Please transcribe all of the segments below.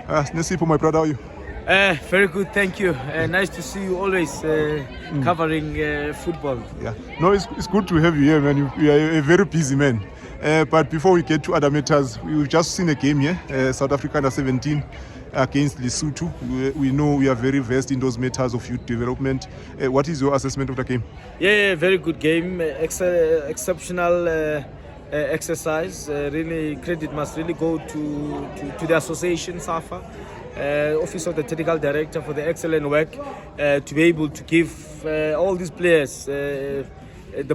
Sinesipho, my brother, how are you? Very good, thank you. Nice to see you always covering football. Yeah. No, it's good to have you here, man. You are a very busy man. But before we get to other matters, we've just seen a game here, South Africa under 17 against Lesotho. We know we are very versed in those matters of youth development. What is your assessment of the game? Yeah, very good game. Exceptional exercise. Really, credit must really go to the association, SAFA. Office of the Technical Director for the excellent work to be able to give all these players the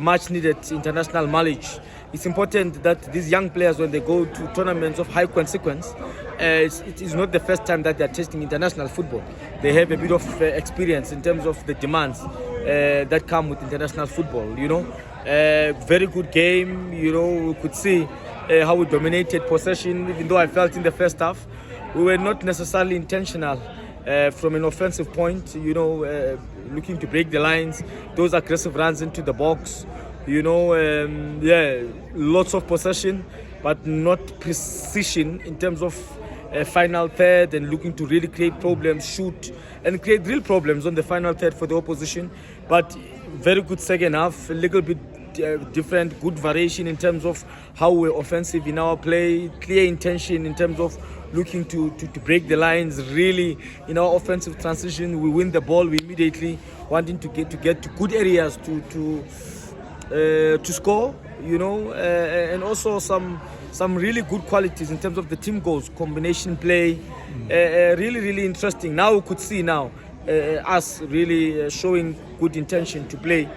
much needed international knowledge. It's important that these young players, when they go to tournaments of high consequence, it is not the first time that they are testing international football. They have a bit of experience in terms of the demands that come with international football. Very good game. We could see how we dominated possession, even though I felt in the first half we were not necessarily intentional from an offensive point, looking to break the lines, those aggressive runs into the box, lots of possession, but not precision in terms of final third and looking to really create problems, shoot, and create real problems on the final third for the opposition. But very good second half, a little bit different, good variation in terms of how we're offensive in our play, clear intention in terms of looking to break the lines. Really, in our offensive transition, we win the ball, we immediately wanting to get to good areas to score, and also some really good qualities in terms of the team goals, combination play, really interesting. Now we could see us really showing good intention to play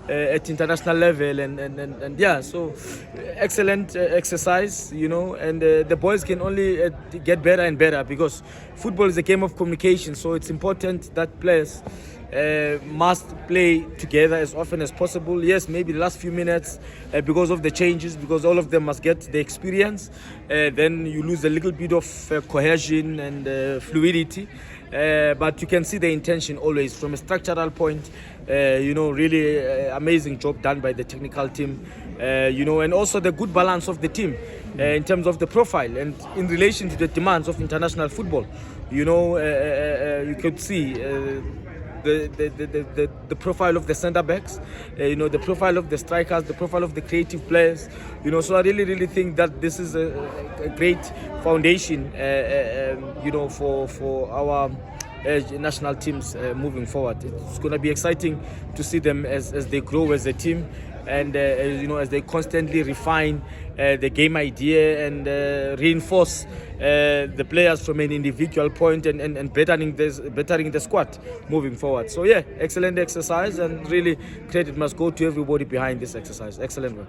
at international level, and so excellent exercise, and the boys can only get better and better, because football is a game of communication. So it's important that players must play together as often as possible. Yes, maybe the last few minutes, because of the changes, because all of them must get the experience, then you lose a little bit of cohesion and fluidity. But you can see the intention always from a structural point. Really amazing job done by the technical team, and also the good balance of the team in terms of the profile and in relation to the demands of international football. You could see the profile of the centre backs, the profile of the strikers, the profile of the creative players. So I really think that this is a great foundation, for our national teams moving forward. It's going to be exciting to see them as they grow as a team, and as they constantly refine the game idea and reinforce the players from an individual point and bettering the squad moving forward. So excellent exercise, and really credit must go to everybody behind this exercise. Excellent work.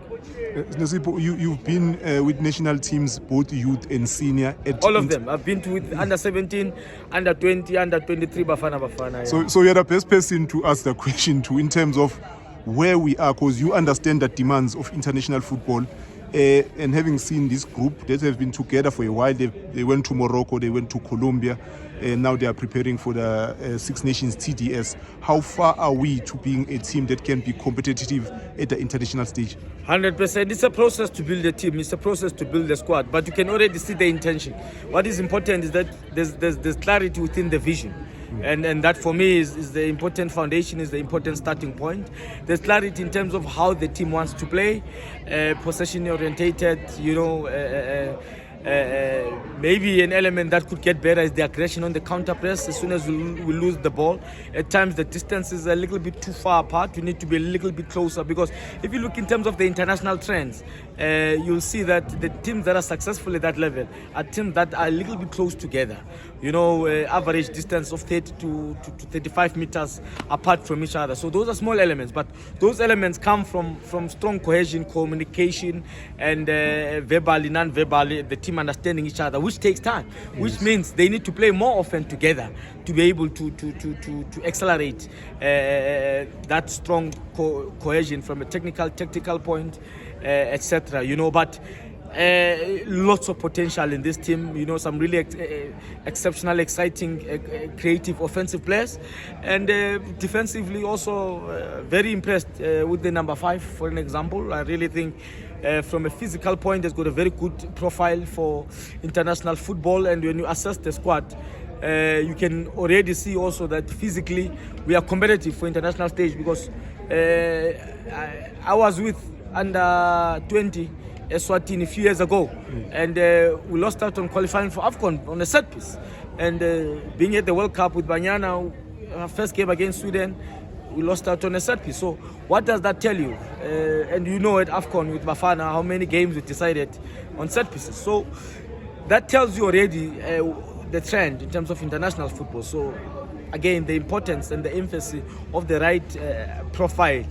Sinesipho, you've been with national teams, both youth and senior. All of them. I've been with under 17, under 20, under 23, Bafana. Yeah. So you're the best person to ask the question to, in terms of where we are, because you understand the demands of international football. And having seen this group that have been together for a while, they went to Morocco, they went to Colombia, and now they are preparing for the Six Nations TDS. How far are we to being a team that can be competitive at the international stage? 100%. It's a process to build a team. It's a process to build a squad. But you can already see the intention. What is important is that there's clarity within the vision. And that for me is the important foundation, is the important starting point. There's clarity in terms of how the team wants to play, possession orientated, maybe an element that could get better is the aggression on the counter press. As soon as we lose the ball, at times the distance is a little bit too far apart. You need to be a little bit closer, because if you look in terms of the international trends, you'll see that the teams that are successful at that level are teams that are a little bit close together. Average distance of 30 to 35 meters apart from each other. So those are small elements, but those elements come from strong cohesion, communication, and verbally, non-verbally, the team understanding each other, which takes time, which means they need to play more often together to be able to accelerate that strong cohesion from a tactical point, etc. But lots of potential in this team. Some really exceptional, exciting, creative offensive players, and defensively also very impressed with the number 5, for an example. I really think from a physical point, has got a very good profile for international football. And when you assess the squad, you can already see also that physically we are competitive for international stage, because I was with under 20 Eswatini a few years ago, and we lost out on qualifying for AFCON on a set piece. And being at the World Cup with Banyana, our first game against Sweden, we lost out on a set piece. So what does that tell you? And you know at AFCON with Bafana how many games we decided on set pieces. So that tells you already the trend in terms of international football. So again, the importance and the emphasis of the right profile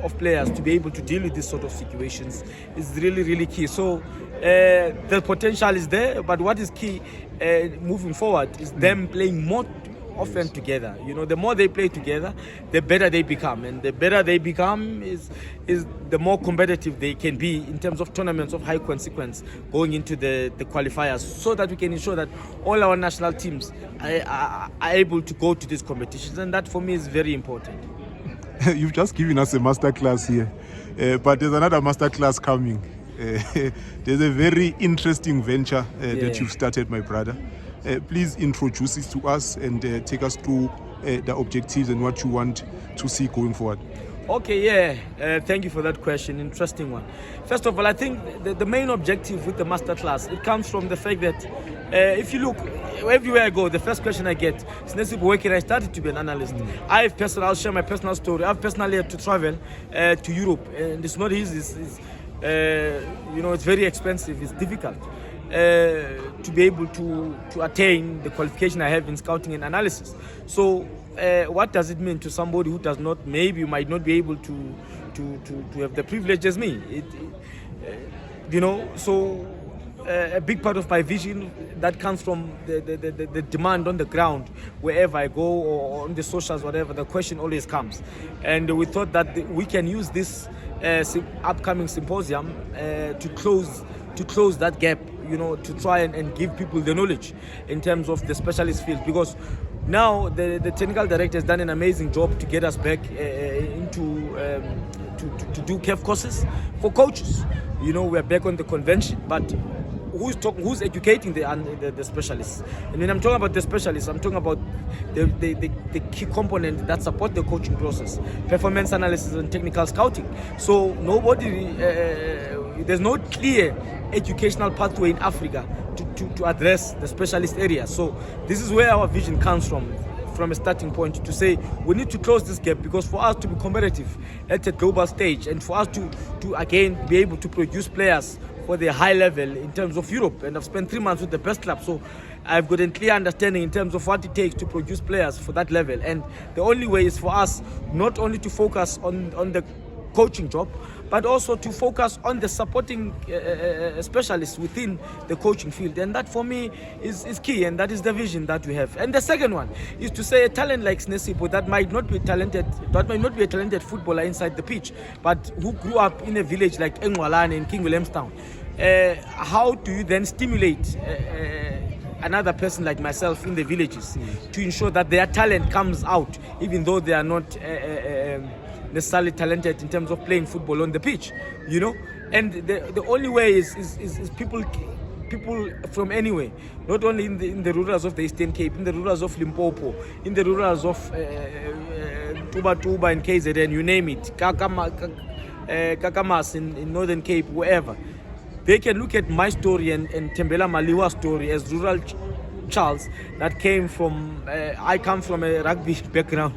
of players to be able to deal with these sort of situations is really, really key. So the potential is there, but what is key moving forward is them playing more often together. You know, the more they play together, the better they become, and the better they become is the more competitive they can be in terms of tournaments of high consequence going into the qualifiers, so that we can ensure that all our national teams are able to go to these competitions, and that for me is very important. You've just given us a masterclass here, but there's another masterclass coming. There's a very interesting venture that you've started, my brother. Please introduce it to us and take us through the objectives and what you want to see going forward. Okay, thank you for that question. Interesting one. First of all, I think the main objective with the masterclass, it comes from the fact that if you look, everywhere I go, the first question I get, Sinesipho, where can I start to be an analyst? I'll share my personal story. I've personally had to travel to Europe, and it's not easy. It's very expensive. It's difficult to be able to attain the qualification I have in scouting and analysis. So what does it mean to somebody who does not, maybe might not be able to have the privilege as me? A big part of my vision that comes from the demand on the ground, wherever I go or on the socials, whatever, the question always comes. And we thought that we can use this upcoming symposium to close that gap, to try and give people the knowledge in terms of the specialist field, because now the technical director has done an amazing job to get us back into to do CAF courses for coaches. We're back on the convention, but who's educating the specialists? And when I'm talking about the specialists, I'm talking about the key component that support the coaching process: performance analysis and technical scouting. So there's no clear educational pathway in Africa to address the specialist area. So this is where our vision comes from a starting point, to say we need to close this gap, because for us to be competitive at a global stage, and for us to again be able to produce players for the high level in terms of Europe, and I've spent 3 months with the best club, so I've got a clear understanding in terms of what it takes to produce players for that level. And the only way is for us not only to focus on the coaching job, but also to focus on the supporting specialists within the coaching field. And that for me is key, and that is the vision that we have. And the second one is to say a talent like Sinesipho that might not be a talented footballer inside the pitch, but who grew up in a village like Engwalane in King Williamstown. How do you then stimulate another person like myself in the villages to ensure that their talent comes out, even though they are not necessarily talented in terms of playing football on the pitch, And the only way is people from anywhere, not only in the rurals of the Eastern Cape, in the rurals of Limpopo, in the rurals of Tuba and KZN, you name it, Kakamas in Northern Cape, wherever. They can look at my story and Tembela Maliwa's story as rural Charles that came from I come from a rugby background.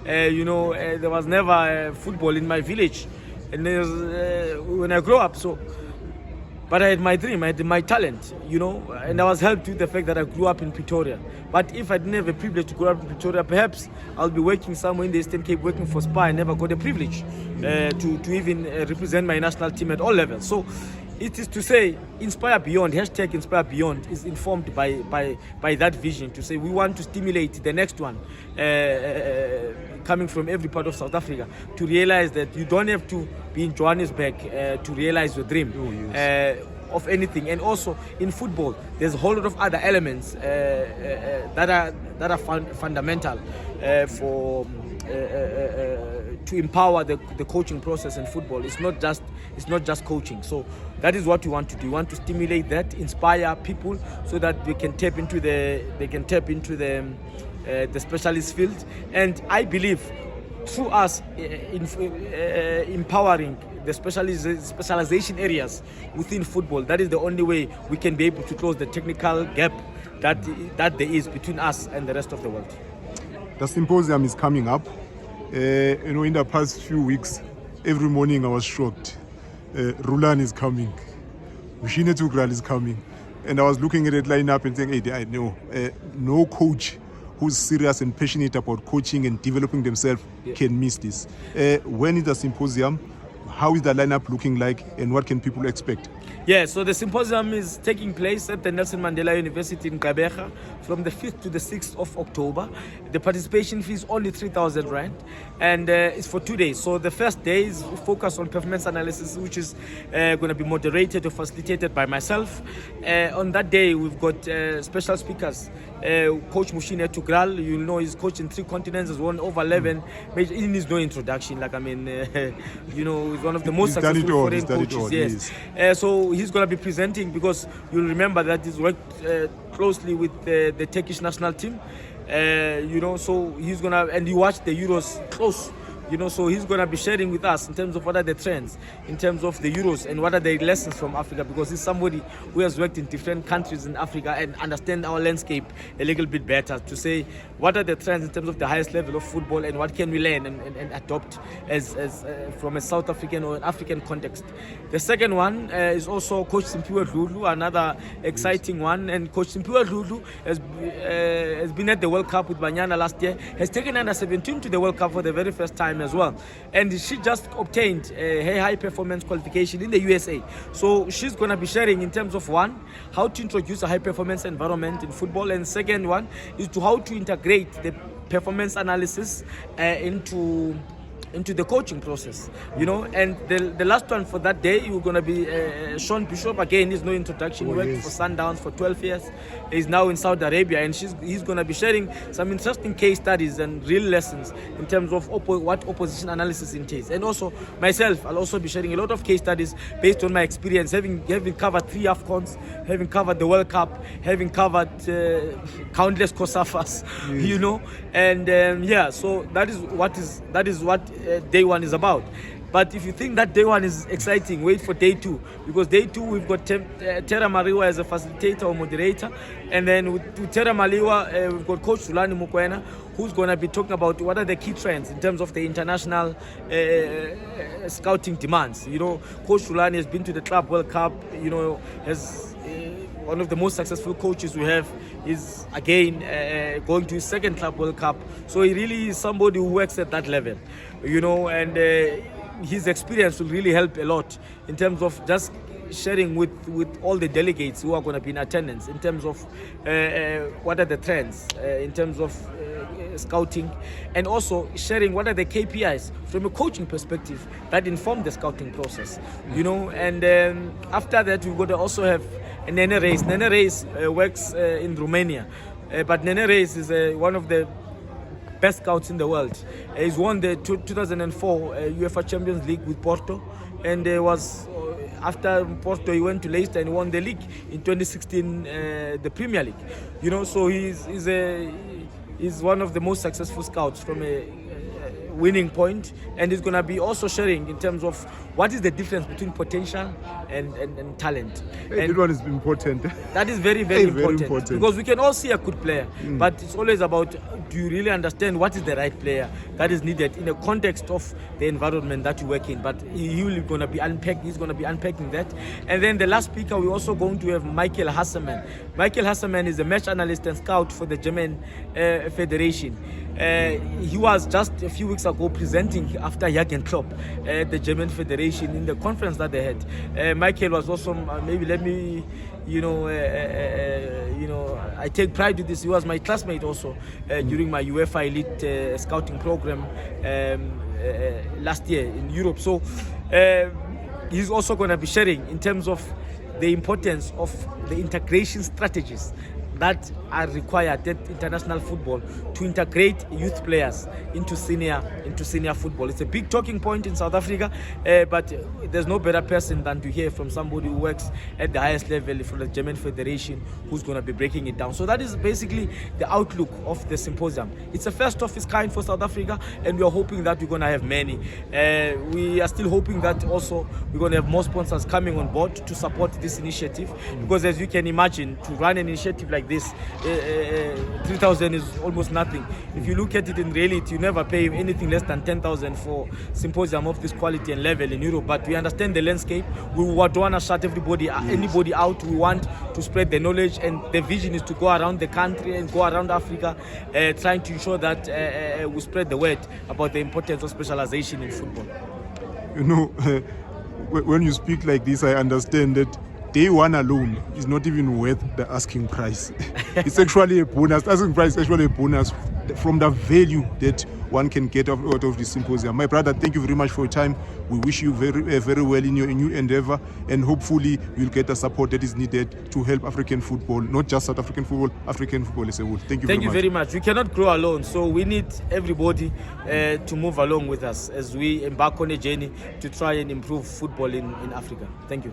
There was never football in my village, and when I grew up, but I had my dream, I had my talent, and I was helped with the fact that I grew up in Pretoria. But if I didn't have a privilege to grow up in Pretoria, perhaps I'll be working somewhere in the Eastern Cape, working for SPA. I never got a privilege to even represent my national team at all levels. So it is to say, Inspire Beyond, hashtag Inspire Beyond, is informed by that vision, to say we want to stimulate the next one coming from every part of South Africa, to realize that you don't have to be in Johannesburg to realize your dream. Oh, yes. Of anything. And also in football, there's a whole lot of other elements that are fundamental for to empower the coaching process in football. It's not just coaching. So that is what we want to do. We want to stimulate that, inspire people, so that they can tap into the specialist field. And I believe through us empowering the specialization areas within football, that is the only way we can be able to close the technical gap that there is between us and the rest of the world. The symposium is coming up. In the past few weeks, every morning I was shocked. Rulan is coming. Sinesipho is coming. And I was looking at that lineup and saying, hey, I know no coach who's serious and passionate about coaching and developing themselves can miss this. When is the symposium? How is the lineup looking like, and what can people expect? Yeah, so the symposium is taking place at the Nelson Mandela University in Gqeberha from the 5th to the 6th of October. The participation fee is only 3,000 Rand, and it's for 2 days. So the first day is focused on performance analysis, which is going to be moderated or facilitated by myself. On that day, we've got special speakers. Coach Mushine Tugral, you know, he's coached in 3 continents, has won over 11. He needs no introduction. He's one of the most successful foreign coaches. Yes. So he's going to be presenting, because you'll remember that he's worked closely with the Turkish national team. So he's going to, and he watched the Euros close. So he's going to be sharing with us in terms of what are the trends, in terms of the Euros, and what are the lessons from Africa, because he's somebody who has worked in different countries in Africa and understand our landscape a little bit better, to say what are the trends in terms of the highest level of football and what can we learn and adopt as from a South African or an African context. The second one is also Coach Sinesipho Dludlu, another exciting one. And Coach Sinesipho Dludlu has been at the World Cup with Banyana last year, has taken under 17 to the World Cup for the very first time as well, and she just obtained her high performance qualification in the USA. So she's going to be sharing in terms of, one, how to introduce a high performance environment in football, and second one is to how to integrate the performance analysis into the coaching process, and the last one for that day, you're going to be Sean Bishop. Again, he's no introduction. He worked for Sundowns for 12 years. He's now in Saudi Arabia, and he's going to be sharing some interesting case studies and real lessons in terms of what opposition analysis entails. And also myself, I'll also be sharing a lot of case studies based on my experience, having covered 3 AFCONs, having covered the World Cup, having covered countless COSAFAs, and so that is what day one is about. But if you think that day one is exciting, wait for day 2, because day 2 we've got Tera Mariwa as a facilitator or moderator, and then with Tera Mariwa we've got Coach Sulani Mukwena, who's going to be talking about what are the key trends in terms of the international scouting demands. Coach Sulani has been to the Club World Cup, has one of the most successful coaches we have, is again going to his 2nd Club World Cup. So he really is somebody who works at that level, and his experience will really help a lot in terms of just sharing with all the delegates who are going to be in attendance in terms of what are the trends in terms of scouting, and also sharing what are the KPIs from a coaching perspective that inform the scouting process. And after that we're going to also have Nene Reis. Nene Reis works in Romania, but Nene Reis is one of the best scouts in the world. He's won the 2004 UEFA Champions League with Porto, and was after Porto he went to Leicester and won the league in 2016, the Premier League. So he's one of the most successful scouts from a winning point, and he's going to be also sharing in terms of what is the difference between potential and talent. That one is important. That is very, very important, because we can all see a good player, but it's always about, do you really understand what is the right player that is needed in the context of the environment that you work in. But he's going to be unpacking that. And then the last speaker, we're also going to have Michael Hasselmann. Michael Hasselmann is a match analyst and scout for the German Federation. He was just a few weeks ago presenting after Jürgen Klopp at the German Federation in the conference that they had. Michael was also, I take pride in this. He was my classmate also during my UEFA Elite scouting program last year in Europe. So he's also going to be sharing in terms of the importance of the integration strategies that are required at international football to integrate youth players into senior football. It's a big talking point in South Africa, but there's no better person than to hear from somebody who works at the highest level from the German Federation, who's going to be breaking it down. So that is basically the outlook of the symposium. It's a first of its kind for South Africa, and we are hoping that we're going to have many. We are still hoping that also we're going to have more sponsors coming on board to support this initiative, because as you can imagine, to run an initiative like this, 3,000 is almost nothing. If you look at it in reality, you never pay anything less than 10,000 for symposium of this quality and level in Europe. But we understand the landscape. We don't want to shut anybody out. We want to spread the knowledge, and the vision is to go around the country and go around Africa, trying to ensure that we spread the word about the importance of specialization in football. You know, when you speak like this, I understand that day one alone is not even worth the asking price. It's actually a bonus. Asking price is actually a bonus from the value that one can get out of this symposium. My brother, thank you very much for your time. We wish you very well in your new endeavor, and hopefully you'll get the support that is needed to help African football, not just South African football, African football as a whole. Thank you very much. We cannot grow alone, so we need everybody to move along with us as we embark on a journey to try and improve football in Africa. Thank you.